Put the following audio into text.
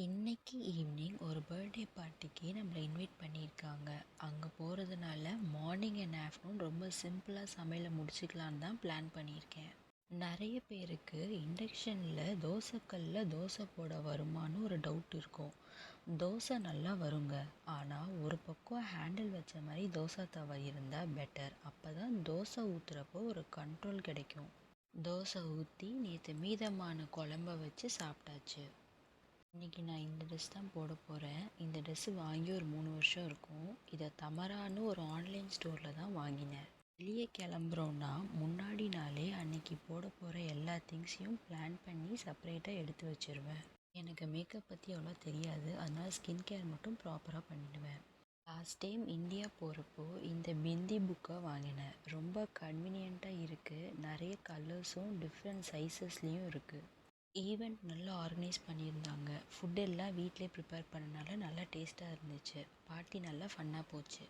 இன்னைக்கு ஈவினிங் ஒரு பர்த்டே பார்ட்டிக்கு நம்மளை இன்வைட் பண்ணியிருக்காங்க. அங்கே போகிறதுனால மார்னிங் அண்ட் ஆஃப்டர்நூன் ரொம்ப சிம்பிளாக சமையலை முடிச்சுக்கலான்னு தான் பிளான் பண்ணியிருக்கேன். நிறைய பேருக்கு இண்டக்ஷனில் தோசைக்கல்லில் தோசை போட வருமானு ஒரு டவுட் இருக்கும். தோசை நல்லா வருங்க, ஆனால் ஒரு பக்கம் ஹேண்டில் வச்ச மாதிரி தோசை தவா இருந்தால் பெட்டர். அப்போ தான் தோசை ஊற்றுறப்போ ஒரு கண்ட்ரோல் கிடைக்கும். தோசை ஊற்றி நேற்று மீதமான குழம்ப வச்சு சாப்பிட்டாச்சு. இன்றைக்கி நான் இந்த ட்ரெஸ் தான் போட போகிறேன். இந்த ட்ரெஸ்ஸு வாங்கி ஒரு 3 வருஷம் இருக்கும். இதை தமரான்னு ஒரு ஆன்லைன் ஸ்டோரில் தான் வாங்கினேன். வெளியே கிளம்புறோன்னா முன்னாடி நாளே அன்னைக்கு போட போகிற எல்லா திங்ஸையும் பிளான் பண்ணி செப்பரேட்டாக எடுத்து வச்சுருவேன். எனக்கு மேக்கப் பற்றி அவ்வளோ தெரியாது, அதனால் ஸ்கின் கேர் மட்டும் ப்ராப்பராக பண்ணிடுவேன். லாஸ்ட் டைம் இந்தியா போகிறப்போ இந்த பிந்தி புக்கை வாங்கினேன். ரொம்ப கன்வீனியண்ட்டாக இருக்குது. நிறைய கலர்ஸும் டிஃப்ரெண்ட் சைஸஸ்லேயும் இருக்குது. ஈவெண்ட் நல்லா ஆர்கனைஸ் பண்ணியிருந்தாங்க. ஃபுட் எல்லாம் வீட்டிலே ப்ரிப்பேர் பண்ணனால நல்லா டேஸ்ட்டாக இருந்துச்சு. பார்ட்டி நல்லா ஃபன்னாக போச்சு.